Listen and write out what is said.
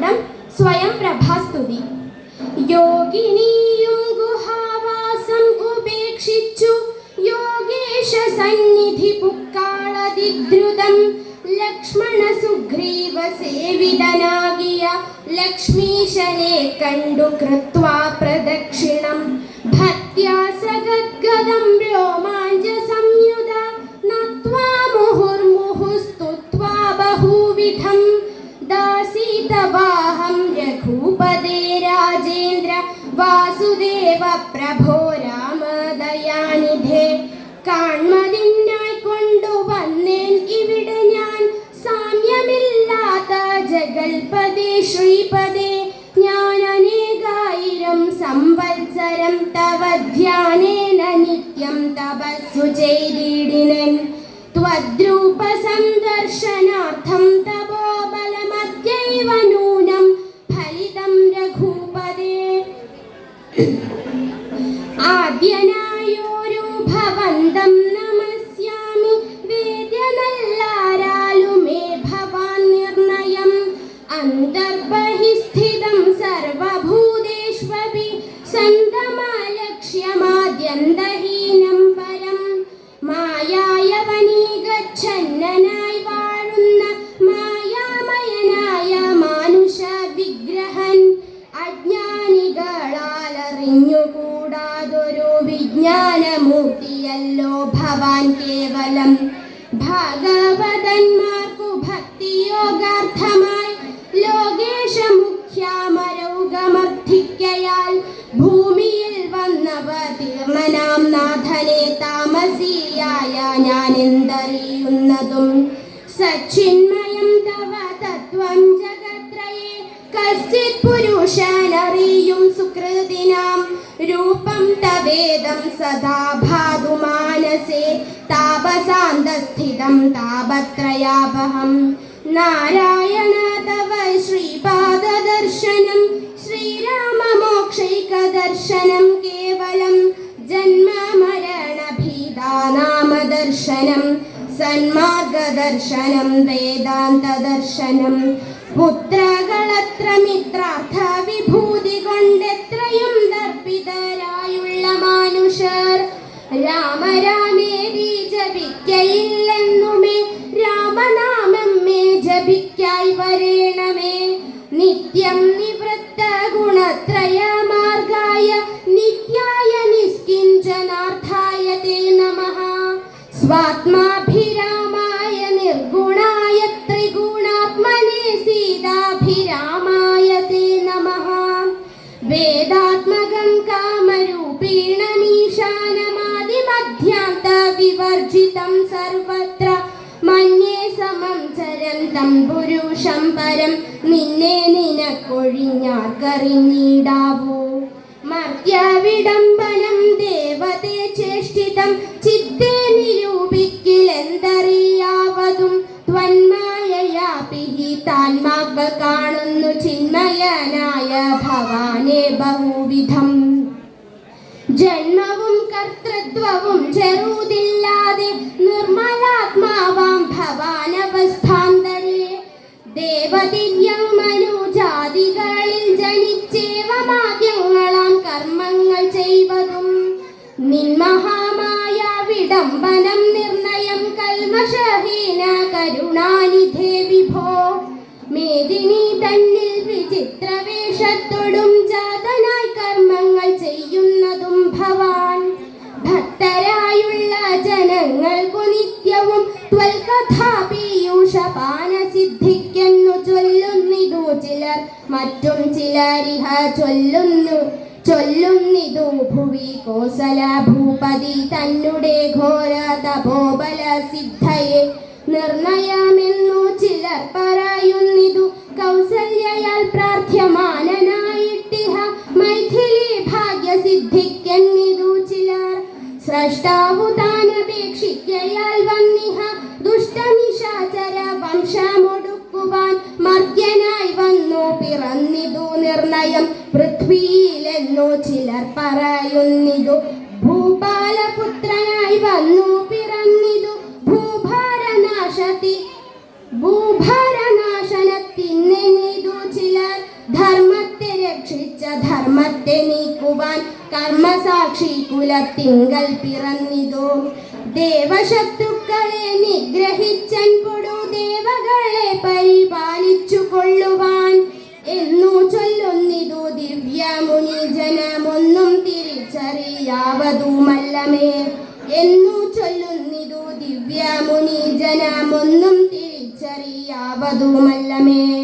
പാഠം സ്വയം പ്രഭാസ്തുതി. യോഗിനിയും ഗുഹാവാസം ഉപേക്ഷിച്ചു യോഗേശ സന്നിധി പുക്കാളതിദ്രുതം ലക്ഷ്മണ സുഗ്രീവ സേവിതനാകിയ ലക്ഷ്മീശനെ കണ്ടു കൃത്വാ പ്രദക്ഷിണം ഭക്ത്യാ സഗദ്ഗദം രോമാഞ്ച സംയുത നത്വാ മുഹുർമുഹുസ്തുത്വാ ബഹുവിധം ദാസീതവാഹം രഘുപദേ രാജേന്ദ്ര വാസുദേവ പ്രഭോ രാമദയാനിധേ കാൺമതിനായി കൊണ്ടുവന്നേൻ ഇവിടെ ഞാൻ സാമ്യമില്ലാത്ത ജഗൽപദേ ശ്രീപദേ ഞാൻ അനേകായിരം സംവത്സരം തവ ധ്യാനേന നിത്യം തപസ്സു ചെയ്തിടിനൻ ത്വദ്രൂപ സന്ദർശനാർത്ഥം തപോബലമദ്യൈവ നൂനം ഫലിതം രഘുപദേ ആദ്യനായോരു ഭവന്തം നമസ്യാമി വേദ്യനല്ലാരാലുമേ ഭവാൻ നിർണയം അന്തർബഹിസ്ഥിതം സർവഭൂതേഷ്വപി സന്തമാലക്ഷ്യമാദ്യന്തഹീനം പരം മായായവനീഗച്ഛന്നനായി വാഴുന്ന മായാമയനായ മാനുഷ വിഗ്രഹൻ അജ്ഞാനികളാലറിഞ്ഞുകൂടാതൊരു വിജ്ഞാനമൂർത്തിയല്ലോ ഭവാൻ കേവലം ഭാഗവതന്മാർക്കു ഭക്തിയോഗാർത്ഥമായി ലോകേശ മുഖ്യാമരൗകമർത്ഥിക്കയാൽ ഭൂമിയിൽ വന്നവതീർണനാം നാഥനെ താമസിയായ ഞാൻ എന്തറിയുന്നതും സച്ചിന്മയം തവ തത്വം ജഗത്രയേ കശ്ചിത് പുരുഷനറിയും സുകൃതിനാം രൂപം തവേദം സദാ ഭാതു മാനസേ താപസാന്തസ്ഥിതം താപത്രയാപഹം നാരായണ തവ ശ്രീപാദദർശനം ശ്രീരാമമോക്ഷൈകദർശനം കേവലം ജന്മമരണഭീതാനാമദർശനം സന്മാർഗദർശനം വേദാന്തദർശനം പുത്രകളത്ര മിത്രാർത്ഥ വിഭൂതി കൊണ്ടെത്രയും ദർപ്പിതരായുള്ള മാനുഷർ രാമരാമേരി ജപിക്കയില്ലെന്നുമേ രാമനാമമ്മേ ജപിക്കായി വരേണമേ നിത്യം നിവൃത്ത ഗുണത്രയ മാർഗായ നിത്യായ നിഷ്കിഞ്ചനാർത്ഥായ തേ നമഃ സ്വാത്മാഭിരാമായ നിർഗുണായ ത്രിഗുണാത്മനേ സീതാഭിരാമായ തേ നമഃ വേദാത്മകം കാമരൂപീണമീശാനമാദിമധ്യാന്ത വിവർജിതം സർവത്ര മന്യേ സമം ചരന്തം പുരുഷം പരം നിന്നെ നിനക്കൊഴിഞ്ഞാർക്കറിഞ്ഞിടാവൂ മർത്യവിഡംബനം ദേവതേ ചേഷ്ടിതം ചിത്തേ നിരൂപിക്കിലെന്തറിയാവതും ത്വന്മായയാ പിഹിതാന്മാക കാണുന്നു ചിന്മയനായ ഭവാനെ ബഹുവിധം ജന്മവും കർത്തൃത്വവും ചെറുതില്ലാതെ നിർമ്മലാത്മാവാം ഭവാനവസ്ഥാന്തരേ ദേവദിവ്യം മനുജാതികളിൽ ജനിച്ചേവമാദ്യങ്ങളാം കർമ്മങ്ങൾ ചെയ്വതും നിൻമഹാമായ വിഡംബനം നിർണയം കൽമഷഹീന കരുണാനിധേ വിഭോ മേദിനി തന്നിൽ വിചിത്രവേഷത്തോടും ജാതനായി കർമ്മങ്ങൾ ചെയ്യുന്നതും ഭവാൻ ഭക്തരായുള്ള ജനങ്ങൾക്കു നിത്യവും ത്വൽകഥാപീയൂഷപാന സിദ്ധിക്കുന്നു ചൊല്ലുന്നിതു ചിലർ മറ്റും ചിലരിഹ ചൊല്ലുന്നിതു ഭുവി കോസല ഭൂപതി തന്നെ ഘോര തപോബല സിദ്ധയെ നിർണയമെന്നു ചിലർ പറയുന്നിതു കൗസല്യയാൽ പ്രാർത്ഥ്യമാനനായിട്ടിഹ മൈഥിലി ഭാഗ്യസിദ്ധിക്കെന്നിതു ചിലർ സ്രഷ്ടാവു താനപേക്ഷിക്കയാൽ വന്നിഹ ദുഷ്ടനിശാചര വംശമൊടുക്കുവാൻ മർത്യനായി വന്നു പിറന്നിതു നിർണയം പൃഥ്വിയിലെന്നു ചിലർ പറയുന്നിതു ഭൂപാലപുത്രനായി വന്നു പിറന്നിതു ഭൂഭാരനാശനത്തിന്നെന്നിതു ചിലർ ധർമ്മത്തെ നീക്കുവാൻ കർമ്മസാക്ഷി കുലത്തിങ്കൽ പിറന്നിതു. ദേവശത്രുക്കളെ നിഗ്രഹിച്ചൻ കൊടു ദേവകളെ പരിപാലിച്ചു കൊള്ളുവാൻ എന്നു ചൊല്ലുന്നിതു ദിവ്യമുനി ജനമൊന്നും തിരിച്ചറിയാവതുമല്ലമേ. എന്നു ചൊല്ലുന്നിതു ദിവ്യമുനി ജനമൊന്നും തിരിച്ചറിയാവതുമല്ലമേ.